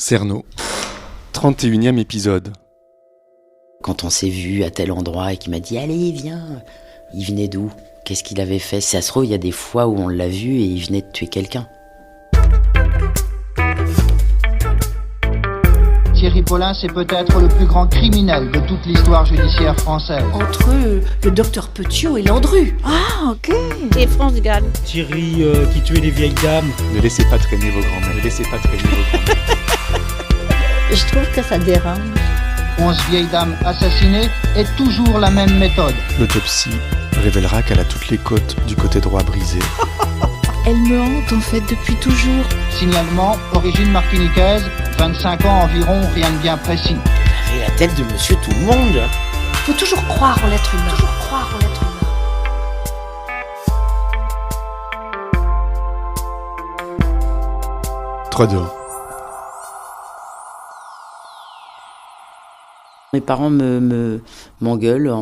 Cerno, 31e épisode. Quand on s'est vu à tel endroit et qu'il m'a dit « Allez, viens !» Il venait d'où ? Qu'est-ce qu'il avait fait ? Si ça se trouve, il y a des fois où on l'a vu et il venait de tuer quelqu'un. Thierry Paulin, c'est peut-être le plus grand criminel de toute l'histoire judiciaire française. Entre le docteur Petiot et Landru. Ah, ok. Et France Gall. Thierry qui tuait les vieilles dames. Ne laissez pas traîner vos grands-mères. Ne laissez pas traîner vos grands-mères. Je trouve que ça dérange. 11 vieilles dames assassinées et toujours la même méthode. L'autopsie révélera qu'elle a toutes les côtes du côté droit brisées. Elle me hante en fait depuis toujours. Signalement, origine martiniquaise, 25 ans environ, rien de bien précis. Vous avez la tête de monsieur tout le monde. Faut toujours croire en l'être humain. Toujours croire en l'être humain. 3-2. Mes parents m'engueulent,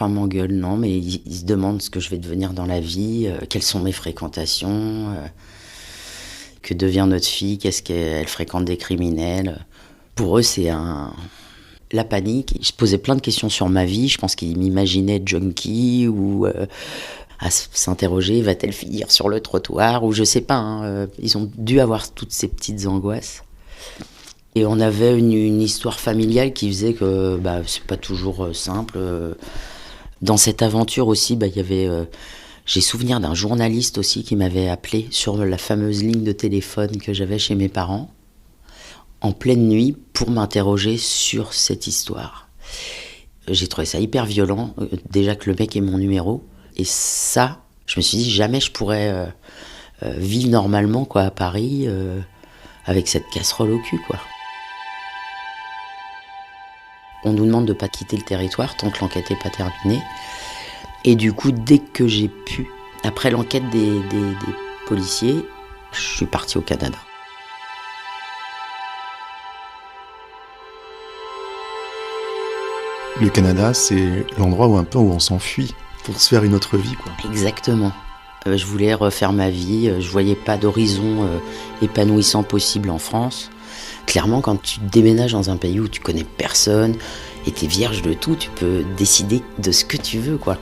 m'engueulent, non, mais ils se demandent ce que je vais devenir dans la vie, quelles sont mes fréquentations, que devient notre fille, qu'est-ce qu'elle fréquente des criminels. Pour eux, c'est la panique. Ils se posaient plein de questions sur ma vie, je pense qu'ils m'imaginaient junkie ou à s'interroger, va-t-elle finir sur le trottoir, ou je sais pas, ils ont dû avoir toutes ces petites angoisses. Et on avait une histoire familiale qui faisait que c'est pas toujours simple. Dans cette aventure aussi, il y avait, j'ai souvenir d'un journaliste aussi qui m'avait appelé sur la fameuse ligne de téléphone que j'avais chez mes parents, en pleine nuit, pour m'interroger sur cette histoire. J'ai trouvé ça hyper violent, déjà que le mec ait mon numéro. Et ça, je me suis dit, jamais je pourrais vivre normalement quoi, à Paris avec cette casserole au cul, quoi. On nous demande de ne pas quitter le territoire tant que l'enquête n'est pas terminée. Et du coup, dès que j'ai pu, après l'enquête des policiers, je suis parti au Canada. Le Canada, c'est l'endroit où on s'enfuit pour se faire une autre vie, quoi. Exactement. Je voulais refaire ma vie, je voyais pas d'horizon épanouissant possible en France. Clairement, quand tu déménages dans un pays où tu connais personne et t'es vierge de tout, tu peux décider de ce que tu veux, quoi.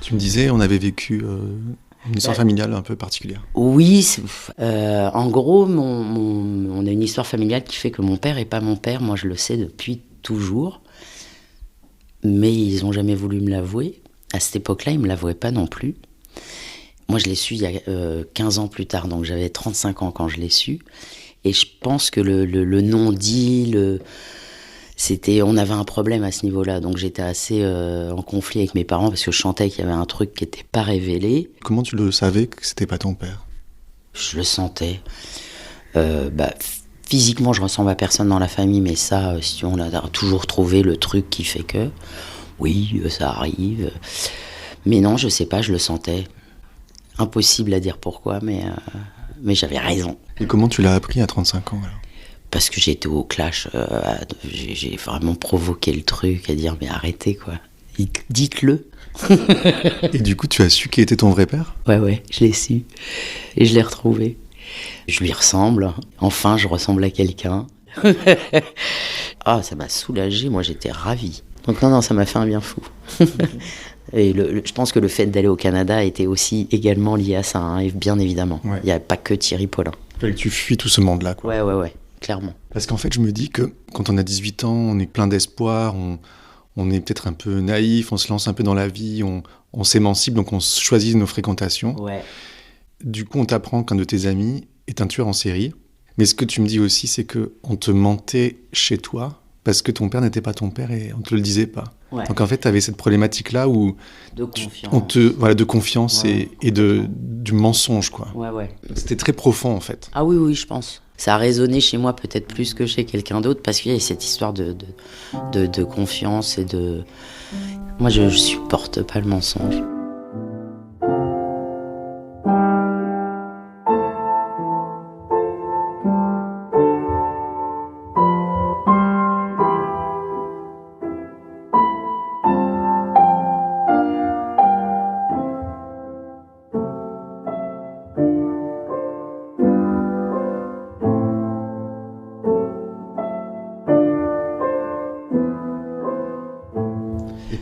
Tu me disais, on avait vécu une histoire familiale un peu particulière. Oui, en gros, on a une histoire familiale qui fait que mon père n'est pas mon père. Moi, je le sais depuis toujours. Mais ils n'ont jamais voulu me l'avouer. À cette époque-là, ils ne me l'avouaient pas non plus. Moi, je l'ai su il y a 15 ans plus tard, donc j'avais 35 ans quand je l'ai su. Et je pense que le non-dit, on avait un problème à ce niveau-là. Donc j'étais assez en conflit avec mes parents parce que je sentais qu'il y avait un truc qui n'était pas révélé. Comment tu le savais que c'était pas ton père ? Je le sentais. Physiquement, je ressemble à personne dans la famille, mais ça, si on a toujours trouvé le truc qui fait que... Oui, ça arrive. Mais non, je sais pas, je le sentais. Impossible à dire pourquoi, mais j'avais raison. Et comment tu l'as appris à 35 ans alors ? Parce que j'étais au clash, j'ai vraiment provoqué le truc, à dire mais arrêtez quoi, dites-le. Et du coup tu as su qui était ton vrai père ? Ouais, je l'ai su, et je l'ai retrouvé. Je lui ressemble, enfin je ressemble à quelqu'un. Ça m'a soulagé, moi j'étais ravie. Donc non, ça m'a fait un bien fou. Et je pense que le fait d'aller au Canada était aussi également lié à ça, et bien évidemment. Ouais. Il n'y a pas que Thierry Paulin. Il fallait que tu fuis tout ce monde-là, quoi. Ouais, clairement. Parce qu'en fait, je me dis que quand on a 18 ans, on est plein d'espoir, on est peut-être un peu naïf, on se lance un peu dans la vie, on s'émancipe, donc on choisit nos fréquentations. Ouais. Du coup, on t'apprend qu'un de tes amis est un tueur en série. Mais ce que tu me dis aussi, c'est qu'on te mentait chez toi parce que ton père n'était pas ton père et on ne te le disait pas. Ouais. Donc en fait, tu avais cette problématique-là où... De confiance. de confiance Ouais. et du mensonge, quoi. Ouais. C'était très profond, en fait. Ah oui, je pense. Ça a résonné chez moi peut-être plus que chez quelqu'un d'autre parce qu'il y a cette histoire de confiance et de... Moi, je supporte pas le mensonge.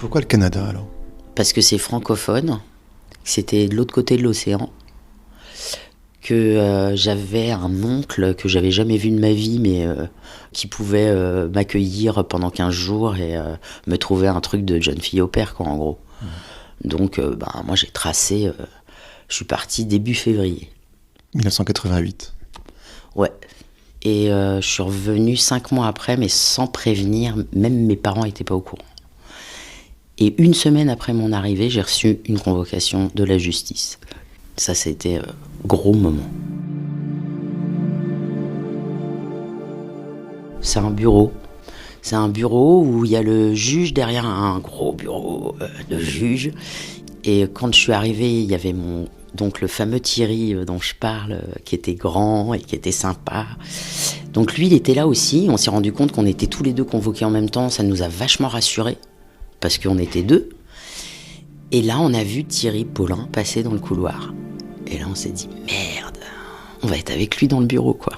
pourquoi le Canada alors? Parce que c'est francophone, c'était de l'autre côté de l'océan, que j'avais un oncle que j'avais jamais vu de ma vie, mais qui pouvait m'accueillir pendant 15 jours et me trouver un truc de jeune fille au père, quoi, en gros. Donc, moi, j'ai tracé, je suis parti début février. 1988. Ouais. Et je suis revenu 5 mois après, mais sans prévenir, même mes parents n'étaient pas au courant. Et 1 semaine après mon arrivée, j'ai reçu une convocation de la justice. Ça, c'était gros moment. C'est un bureau. C'est un bureau où il y a le juge derrière un gros bureau de juge. Et quand je suis arrivé, il y avait donc le fameux Thierry dont je parle, qui était grand et qui était sympa. Donc lui, il était là aussi. On s'est rendu compte qu'on était tous les deux convoqués en même temps. Ça nous a vachement rassurés, parce qu'on était 2. Et là, on a vu Thierry Paulin passer dans le couloir. Et là, on s'est dit, merde, on va être avec lui dans le bureau, quoi.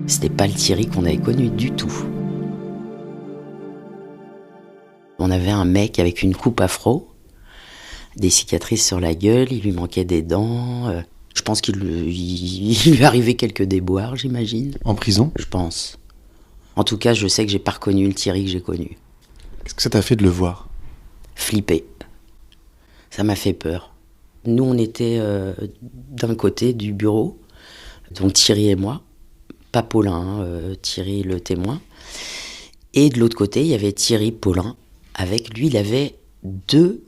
C'était pas le Thierry qu'on avait connu du tout. On avait un mec avec une coupe afro, des cicatrices sur la gueule, il lui manquait des dents. Je pense qu'il lui arrivait quelques déboires, j'imagine. En prison? Je pense. En tout cas, je sais que j'ai pas reconnu le Thierry que j'ai connu. Qu'est-ce que ça t'a fait de le voir? Flipper. Ça m'a fait peur. Nous, on était d'un côté du bureau, donc Thierry et moi, pas Paulin, Thierry le témoin. Et de l'autre côté, il y avait Thierry Paulin. Avec lui, il avait 2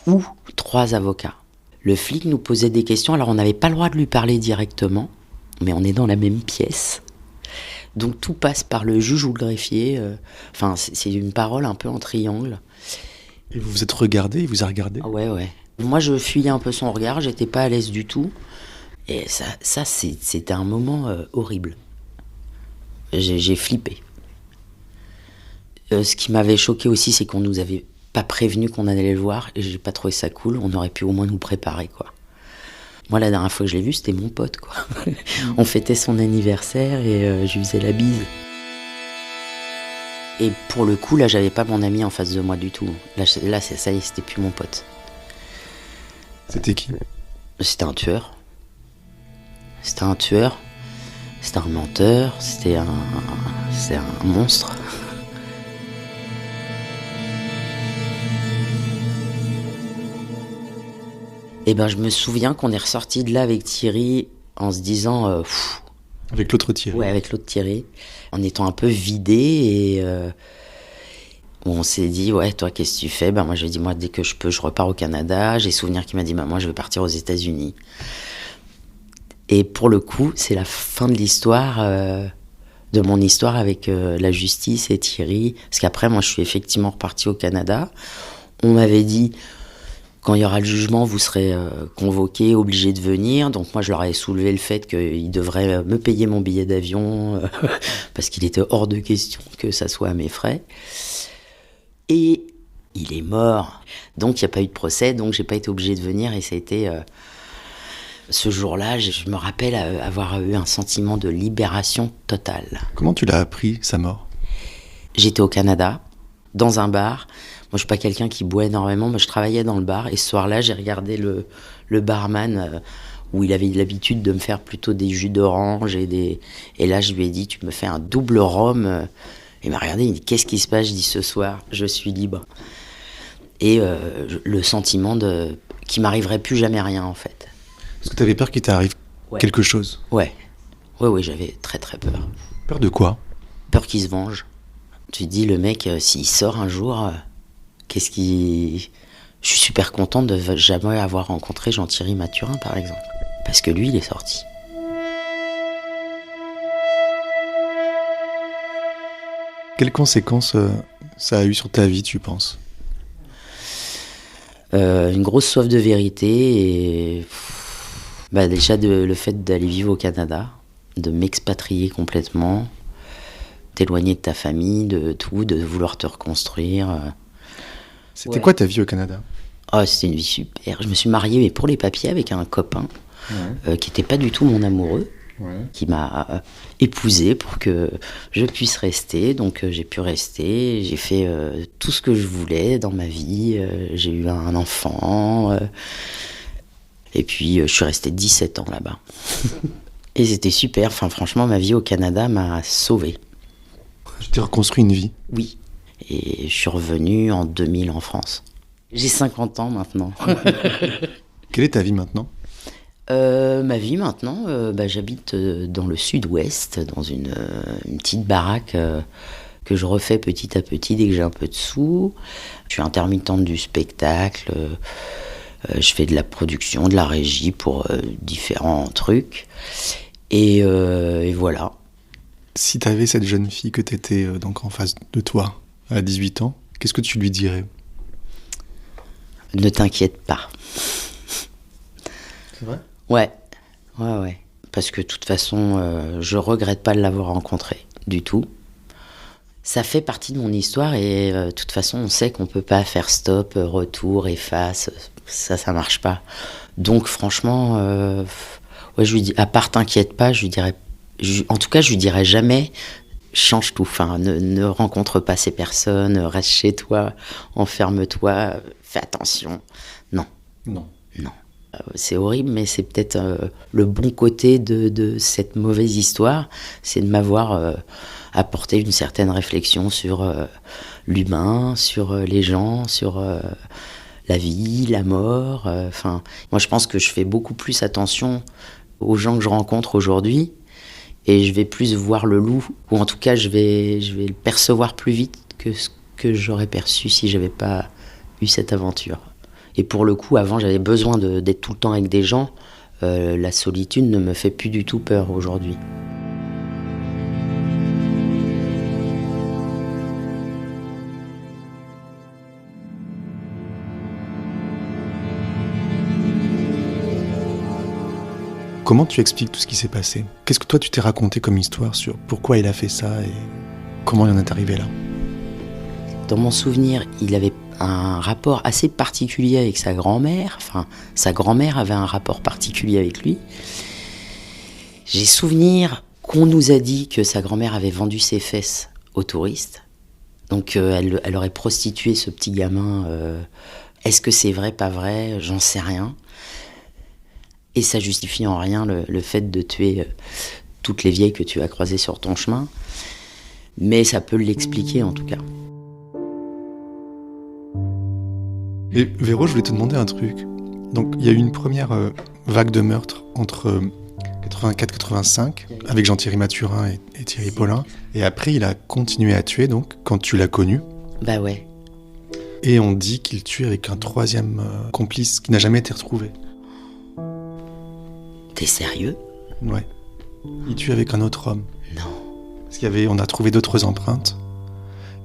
ou 3 avocats. Le flic nous posait des questions, alors on n'avait pas le droit de lui parler directement, mais on est dans la même pièce. Donc tout passe par le juge ou le greffier. C'est une parole un peu en triangle. Et vous vous êtes regardé, il vous a regardé? Ah ouais. Moi, je fuyais un peu son regard, j'étais pas à l'aise du tout. Et ça c'était un moment horrible. J'ai flippé. Ce qui m'avait choqué aussi, c'est qu'on nous avait pas prévenu qu'on allait le voir, et j'ai pas trouvé ça cool. On aurait pu au moins nous préparer, quoi. Moi, la dernière fois que je l'ai vu, c'était mon pote, quoi. On fêtait son anniversaire et je lui faisais la bise. Et pour le coup, là, j'avais pas mon ami en face de moi du tout. Là ça y est, c'était plus mon pote. C'était qui? C'était un tueur. C'était un menteur, c'était un monstre. Et je me souviens qu'on est ressorti de là avec Thierry en se disant... Avec l'autre Thierry? Ouais, avec l'autre Thierry. En étant un peu vidé et... on s'est dit, ouais, toi, qu'est-ce que tu fais? Moi, je lui ai dit, moi, dès que je peux, je repars au Canada. J'ai souvenir qu'il m'a dit, moi, je vais partir aux États-Unis. Et pour le coup, c'est la fin de l'histoire, de mon histoire avec la justice et Thierry. Parce qu'après, moi, je suis effectivement reparti au Canada. On m'avait dit... Quand il y aura le jugement, vous serez convoqué, obligé de venir. Donc moi, je leur ai soulevé le fait qu'ils devraient me payer mon billet d'avion parce qu'il était hors de question que ça soit à mes frais. Et il est mort. Donc il n'y a pas eu de procès, donc j'ai pas été obligé de venir. Et ça a été... ce jour-là, je me rappelle avoir eu un sentiment de libération totale. Comment tu l'as appris, sa mort? J'étais au Canada, dans un bar. Moi, je suis pas quelqu'un qui boit énormément, mais je travaillais dans le bar. Et ce soir-là, j'ai regardé le barman où il avait l'habitude de me faire plutôt des jus d'orange. Et là, je lui ai dit, tu me fais un double rhum. Il m'a regardé, il m'a dit, qu'est-ce qui se passe? Je dis, ce soir, je suis libre. Et le sentiment qu'il m'arriverait plus jamais rien, en fait. Est-ce que tu avais peur qu'il t'arrive quelque chose? Ouais, j'avais très très peur. Peur de quoi? Peur qu'il se venge. Tu te dis, le mec, s'il sort un jour... Je suis super contente de jamais avoir rencontré Jean-Thierry Mathurin, par exemple. Parce que lui, il est sorti. Quelles conséquences ça a eu sur ta vie, tu penses? Une grosse soif de vérité et... déjà, le fait d'aller vivre au Canada, de m'expatrier complètement, t'éloigner de ta famille, de tout, de vouloir te reconstruire... C'était quoi ta vie au Canada? C'était une vie super. Je me suis mariée, mais pour les papiers, avec un copain qui n'était pas du tout mon amoureux. qui m'a épousée pour que je puisse rester. Donc j'ai pu rester, j'ai fait tout ce que je voulais dans ma vie. J'ai eu un enfant. Et puis je suis restée 17 ans là-bas. Et c'était super. Enfin, franchement, ma vie au Canada m'a sauvée. Tu t'es reconstruit une vie. Oui. Et je suis revenue en 2000 en France. J'ai 50 ans maintenant. Quelle est ta vie maintenant ? Ma vie maintenant, j'habite dans le sud-ouest, dans une petite baraque que je refais petit à petit dès que j'ai un peu de sous. Je suis intermittente du spectacle, je fais de la production, de la régie pour différents trucs. Et voilà. Si tu avais cette jeune fille que tu étais donc en face de toi à 18 ans, qu'est-ce que tu lui dirais ? Ne t'inquiète pas. C'est vrai ? Ouais. Parce que de toute façon, je regrette pas de l'avoir rencontré, du tout. Ça fait partie de mon histoire et de toute façon, on sait qu'on peut pas faire stop, retour, efface, ça marche pas. Donc franchement, je lui dis, à part t'inquiète pas, je lui dirais, en tout cas, je lui dirais jamais, change tout, enfin, ne rencontre pas ces personnes, reste chez toi, enferme-toi, fais attention. Non. C'est horrible, mais c'est peut-être le bon côté de cette mauvaise histoire, c'est de m'avoir apporté une certaine réflexion sur l'humain, sur les gens, sur la vie, la mort. Moi, je pense que je fais beaucoup plus attention aux gens que je rencontre aujourd'hui, et je vais plus voir le loup, ou en tout cas, je vais le percevoir plus vite que ce que j'aurais perçu si j'avais pas eu cette aventure. Et pour le coup, avant, j'avais besoin d'être tout le temps avec des gens. La solitude ne me fait plus du tout peur aujourd'hui. Comment tu expliques tout ce qui s'est passé ? Qu'est-ce que toi, tu t'es raconté comme histoire sur pourquoi il a fait ça et comment il en est arrivé là ? Dans mon souvenir, il avait un rapport assez particulier avec sa grand-mère. Enfin, sa grand-mère avait un rapport particulier avec lui. J'ai souvenir qu'on nous a dit que sa grand-mère avait vendu ses fesses aux touristes. Donc elle aurait prostitué ce petit gamin. Est-ce que c'est vrai, pas vrai ? J'en sais rien. Et ça justifie en rien le fait de tuer toutes les vieilles que tu as croisées sur ton chemin. Mais ça peut l'expliquer en tout cas. Et Véro, je voulais te demander un truc. Donc, il y a eu une première vague de meurtres entre 84-85 avec Jean-Thierry Mathurin et Thierry Paulin. Et après, il a continué à tuer, donc, quand tu l'as connu. Bah ouais. Et on dit qu'il tue avec un troisième complice qui n'a jamais été retrouvé. T'es sérieux ? Ouais. Il tue avec un autre homme. Non. Parce on a trouvé d'autres empreintes,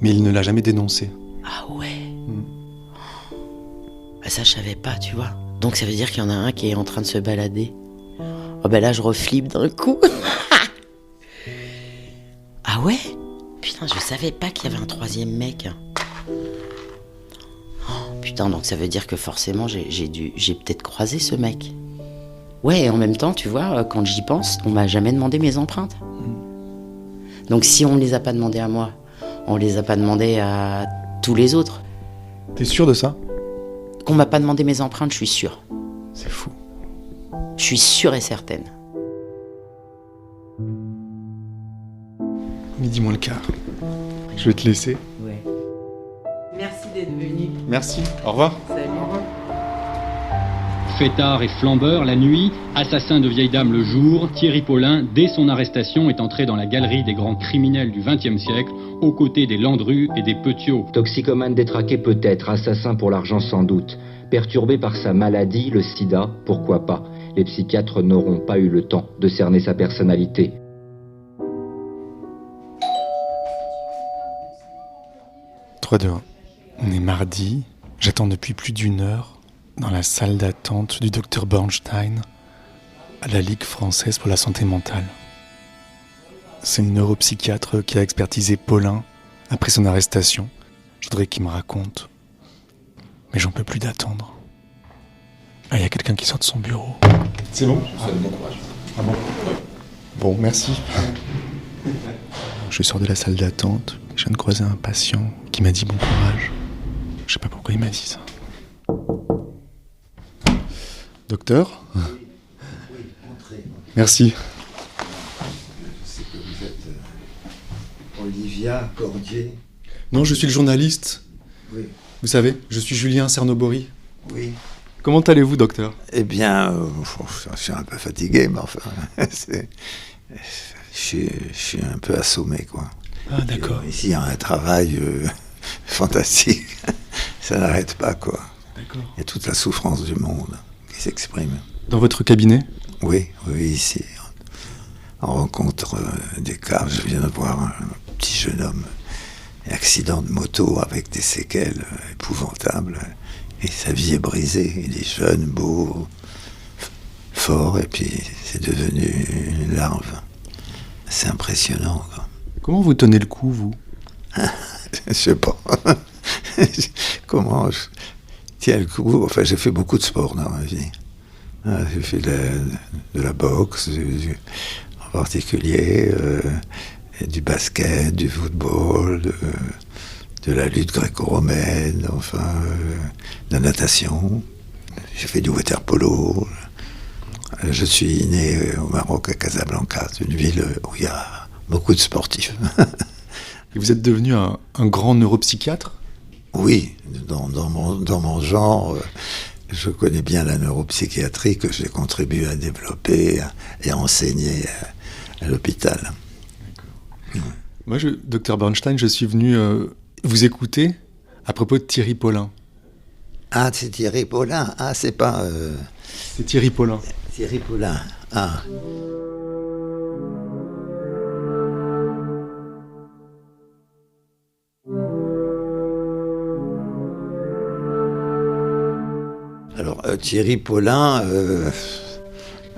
mais il ne l'a jamais dénoncé. Ah ouais. Ça, je savais pas, tu vois. Donc ça veut dire qu'il y en a un qui est en train de se balader. Oh ben là, je reflippe d'un coup. Ah ouais ? Putain, je savais pas qu'il y avait un troisième mec. Oh, putain, donc ça veut dire que forcément, j'ai peut-être croisé ce mec. Ouais, et en même temps, tu vois, quand j'y pense, on m'a jamais demandé mes empreintes. Donc si on me les a pas demandées à moi, on les a pas demandées à tous les autres. T'es sûr de ça ? Qu'on m'a pas demandé mes empreintes, je suis sûre. C'est fou. Je suis sûre et certaine. 12:15. Je vais te laisser. Ouais. Merci d'être venu. Merci. Au revoir. Salut. Au revoir. Fêtard et flambeur la nuit, assassin de vieille dame le jour, Thierry Paulin, dès son arrestation, est entré dans la galerie des grands criminels du XXe siècle, aux côtés des Landru et des Petiot. Toxicomane détraqué peut-être, assassin pour l'argent sans doute. Perturbé par sa maladie, le sida, pourquoi pas. Les psychiatres n'auront pas eu le temps de cerner sa personnalité. 3, 2, 1. On est mardi, j'attends depuis plus d'1 heure dans la salle d'attente du Dr Bornstein à la Ligue française pour la santé mentale. C'est une neuropsychiatre qui a expertisé Paulin après son arrestation. Je voudrais qu'il me raconte. Mais j'en peux plus d'attendre. Ah, il y a quelqu'un qui sort de son bureau. C'est bon ? Je vous souhaite bon courage. Ah bon ? Bon, merci. Je sors de la salle d'attente. Je viens de croiser un patient qui m'a dit bon courage. Je sais pas pourquoi il m'a dit ça. Docteur ? Merci. Je sais que vous êtes Olivia Cordier. Non, je suis le journaliste. Oui. Vous savez, je suis Julien Cernobori. Oui. Comment allez-vous, docteur ? Eh bien, je suis un peu fatigué, mais enfin, je suis un peu assommé, quoi. Ah, d'accord. Ici, il y a un travail fantastique. Ça n'arrête pas, quoi. D'accord. Il y a toute la souffrance du monde qui s'exprime. Dans votre cabinet ? Oui, ici. On rencontre des cas. Je viens de voir un petit jeune homme, accident de moto avec des séquelles épouvantables. Et sa vie est brisée. Il est jeune, beau, fort, et puis c'est devenu une larve. C'est impressionnant, quoi. Comment vous tenez le coup, vous ? Je sais pas. Comment je tiens le coup ? Enfin, j'ai fait beaucoup de sport dans ma vie. J'ai fait de la boxe, en particulier, du basket, du football, de la lutte gréco-romaine, enfin, de la natation. J'ai fait du water-polo. Je suis né au Maroc, à Casablanca, une ville où il y a beaucoup de sportifs. Et vous êtes devenu un grand neuropsychiatre ? Oui, dans mon genre, je connais bien la neuropsychiatrie que j'ai contribué à développer et à enseigner à l'hôpital. D'accord. Moi, docteur Bernstein, je suis venu vous écouter à propos de Thierry Paulin. Ah, c'est Thierry Paulin. Ah, c'est pas... C'est Thierry Paulin. Thierry Paulin. Ah. Alors, Thierry Paulin,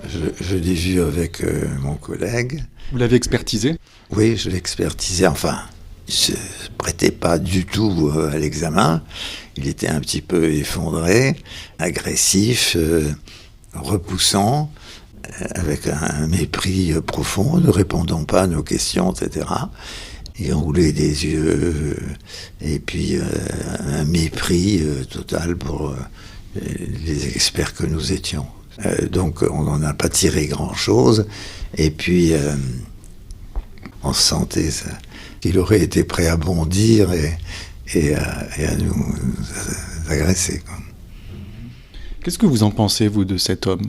je l'ai vu avec mon collègue. Vous l'avez expertisé ? Oui, je l'ai expertisé. Enfin, il ne se prêtait pas du tout à l'examen. Il était un petit peu effondré, agressif, repoussant, avec un mépris profond, ne répondant pas à nos questions, etc. Il roulait des yeux, et puis un mépris total pour les experts que nous étions. Donc on n'en a pas tiré grand-chose, et puis on sentait qu'il aurait été prêt à bondir et à nous agresser, quoi. Qu'est-ce que vous en pensez, vous, de cet homme ?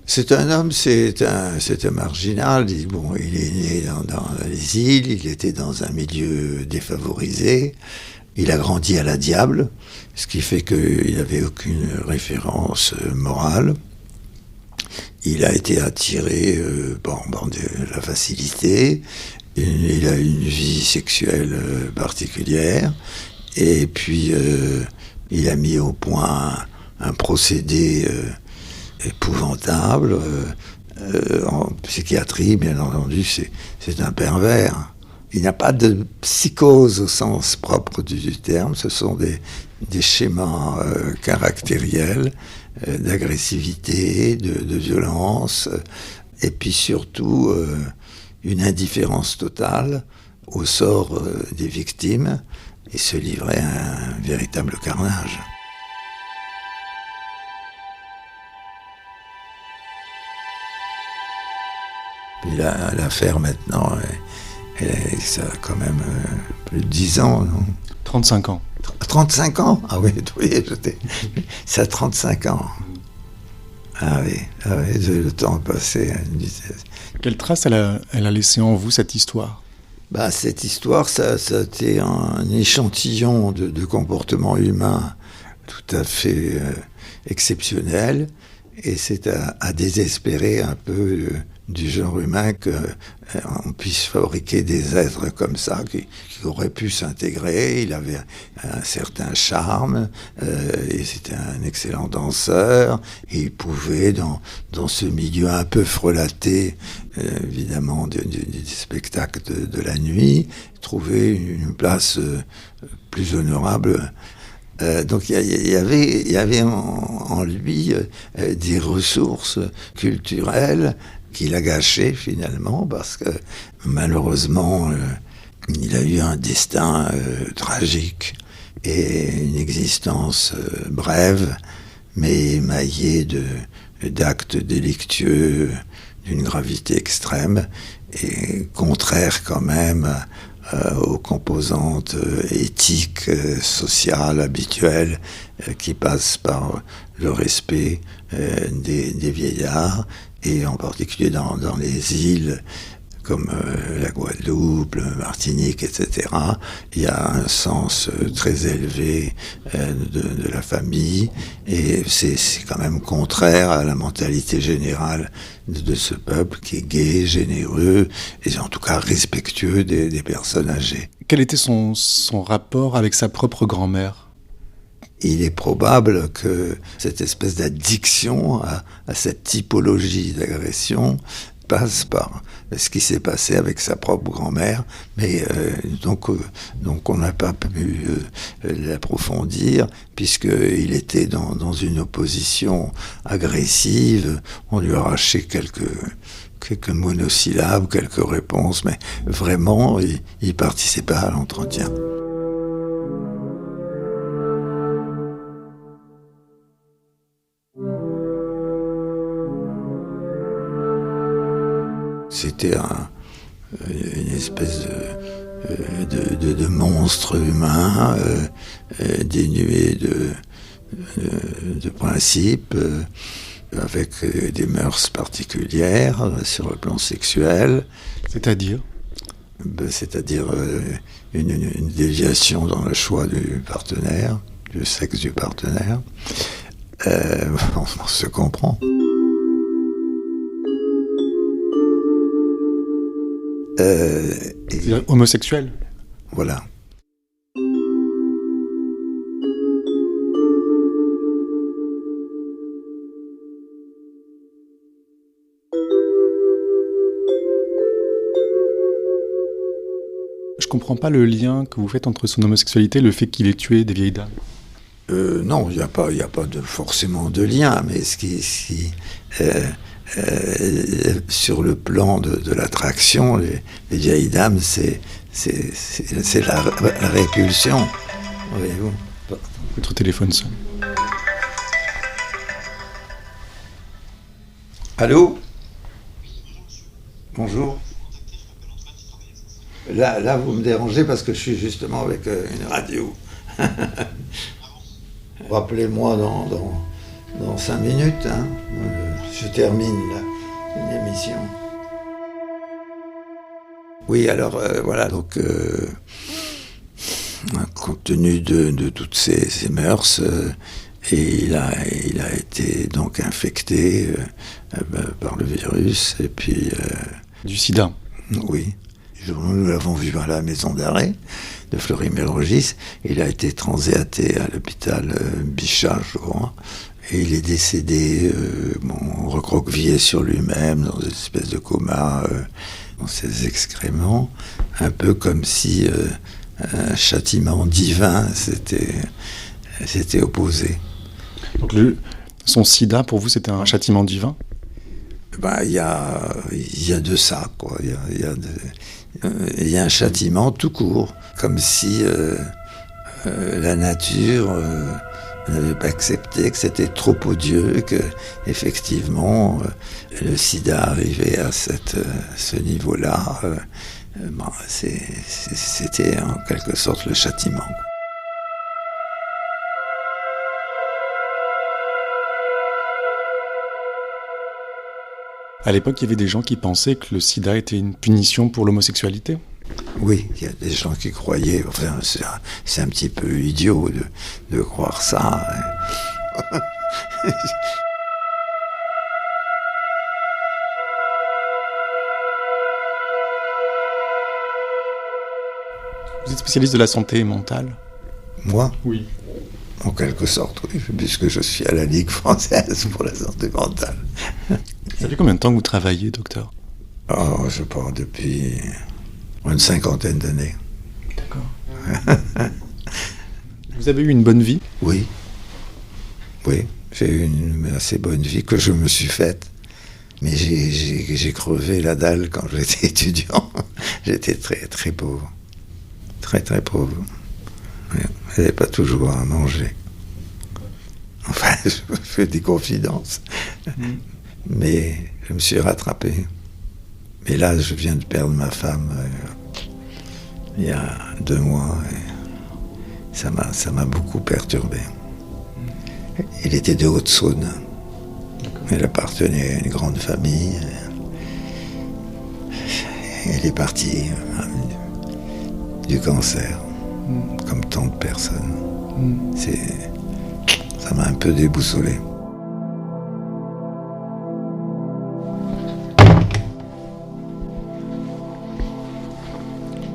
C'est un homme, c'est un marginal. Il est né dans les îles, il était dans un milieu défavorisé. Il a grandi à la Diable, ce qui fait qu'il n'avait aucune référence morale. Il a été attiré par de la facilité. Il a une vie sexuelle particulière. Et puis, il a mis au point un procédé épouvantable. En psychiatrie, bien entendu, c'est un pervers. Il n'y a pas de psychose au sens propre du terme. Ce sont des schémas caractériels d'agressivité, de violence, et puis surtout une indifférence totale au sort des victimes, et se livrer à un véritable carnage. Puis l'affaire maintenant, ça a quand même plus de 10 ans, non ? 35 ans. 35 ans ? Ah oui, ça a 35 ans. Ah oui, le temps passé à une vitesse. Quelle trace elle a laissé en vous, cette histoire ? Cette histoire, ça a été un échantillon de comportement humain tout à fait exceptionnel, et c'est à désespérer un peu du genre humain qu'on puisse fabriquer des êtres comme ça qui auraient pu s'intégrer. Il avait un certain charme, et c'était un excellent danseur, et il pouvait, dans ce milieu un peu frelaté, évidemment, du spectacle de la nuit, trouver une place plus honorable. Donc il y avait en lui des ressources culturelles qu'il a gâché finalement, parce que malheureusement, il a eu un destin tragique et une existence brève, mais émaillée d'actes délictueux d'une gravité extrême et contraire quand même aux composantes éthiques, sociales, habituelles, qui passent par le respect des vieillards, et en particulier dans les îles comme la Guadeloupe, la Martinique, etc. Il y a un sens très élevé de la famille, et c'est quand même contraire à la mentalité générale de ce peuple qui est gai, généreux, et en tout cas respectueux des personnes âgées. Quel était son rapport avec sa propre grand-mère ? Il est probable que cette espèce d'addiction à cette typologie d'agression passe par ce qui s'est passé avec sa propre grand-mère, mais donc on n'a pas pu l'approfondir, puisqu'il était dans une opposition agressive. On lui a arraché quelques monosyllabes, quelques réponses, mais vraiment, il participait à l'entretien. C'était une espèce de monstre humain, dénué de principes, avec des mœurs particulières sur le plan sexuel. C'est-à-dire ? C'est-à-dire une déviation dans le choix du partenaire, du sexe du partenaire. On se comprend. Homosexuel ? Voilà. Je comprends pas le lien que vous faites entre son homosexualité et le fait qu'il ait tué des vieilles dames. Non, il n'y a pas forcément de lien, mais sur le plan de l'attraction, les vieilles dames, c'est la répulsion. Voyez-vous. Votre téléphone sonne. Allô ? Bonjour. Là, vous me dérangez parce que je suis justement avec une radio. Rappelez-moi dans 5 minutes. Hein. Je termine une émission. Oui, alors voilà. Donc, compte tenu de toutes ces mœurs, et il a été donc infecté par le virus, et puis... Du sida. Oui. Nous l'avons vu à la maison d'arrêt de Fleury-Mérogis. Il a été transéaté à l'hôpital Bichat, je crois. Et il est décédé, recroquevillé sur lui-même, dans une espèce de coma, dans ses excréments. Un peu comme si un châtiment divin s'était opposé. Donc son sida, pour vous, c'était un châtiment divin ? Il y a de ça, quoi. Il y a un châtiment tout court, comme si la nature n'avait pas accepté, que c'était trop odieux, que effectivement le sida arrivait à ce niveau-là. C'était en quelque sorte le châtiment. À l'époque, il y avait des gens qui pensaient que le sida était une punition pour l'homosexualité. Oui, il y a des gens qui croyaient, enfin, c'est un petit peu idiot de croire ça. Vous êtes spécialiste de la santé mentale ? Moi ? Oui. En quelque sorte, oui, puisque je suis à la Ligue française pour la santé mentale. Ça fait combien de temps que vous travaillez, docteur ? Je pense depuis une 50aine d'années. D'accord. Vous avez eu une bonne vie ? Oui. Oui, j'ai eu une assez bonne vie que je me suis faite. Mais j'ai crevé la dalle quand j'étais étudiant. J'étais très, très pauvre. Très, très pauvre. Il n'y avait pas toujours à manger. Enfin, je me fais des confidences. Mais je me suis rattrapé. Mais là, je viens de perdre ma femme il y a 2 mois. Et ça m'a beaucoup perturbé. Elle était de Haute-Saône. Elle appartenait à une grande famille. Elle est partie du cancer, comme tant de personnes. Ça m'a un peu déboussolé.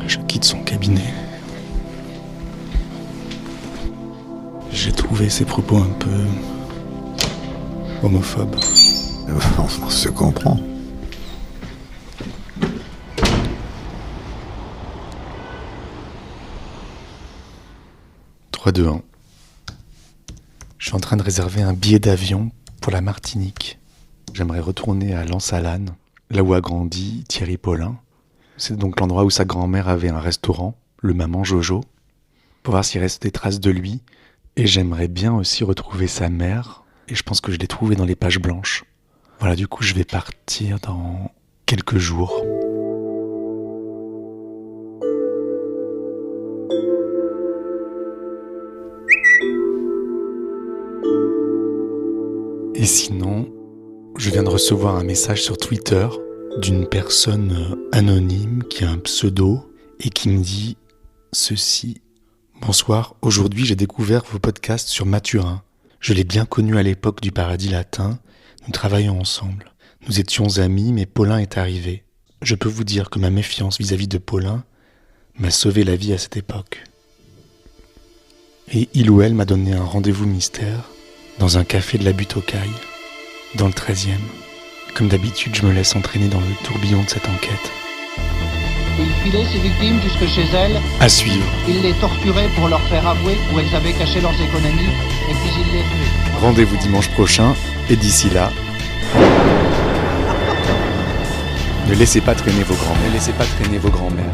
Je quitte son cabinet. J'ai trouvé ses propos un peu homophobes. On se comprend. « 3, 2, 1. Je suis en train de réserver un billet d'avion pour la Martinique. J'aimerais retourner à Lansalane, là où a grandi Thierry Paulin. C'est donc l'endroit où sa grand-mère avait un restaurant, le Maman Jojo, pour voir s'il reste des traces de lui. Et j'aimerais bien aussi retrouver sa mère, et je pense que je l'ai trouvée dans les pages blanches. Voilà, du coup, je vais partir dans quelques jours. Et sinon, je viens de recevoir un message sur Twitter d'une personne anonyme qui a un pseudo et qui me dit ceci. Bonsoir, aujourd'hui j'ai découvert vos podcasts sur Mathurin. Je l'ai bien connu à l'époque du Paradis Latin. Nous travaillons ensemble. Nous étions amis, mais Paulin est arrivé. Je peux vous dire que ma méfiance vis-à-vis de Paulin m'a sauvé la vie à cette époque. Et il ou elle m'a donné un rendez-vous mystère dans un café de la Butte aux Cailles, dans le 13e. Comme d'habitude, je me laisse entraîner dans le tourbillon de cette enquête. Il filait ses victimes jusque chez elles. À suivre. Il les torturait pour leur faire avouer où elles avaient caché leurs économies, et puis il les tuait. Rendez-vous dimanche prochain, et d'ici là, ne laissez pas traîner vos grands-mères.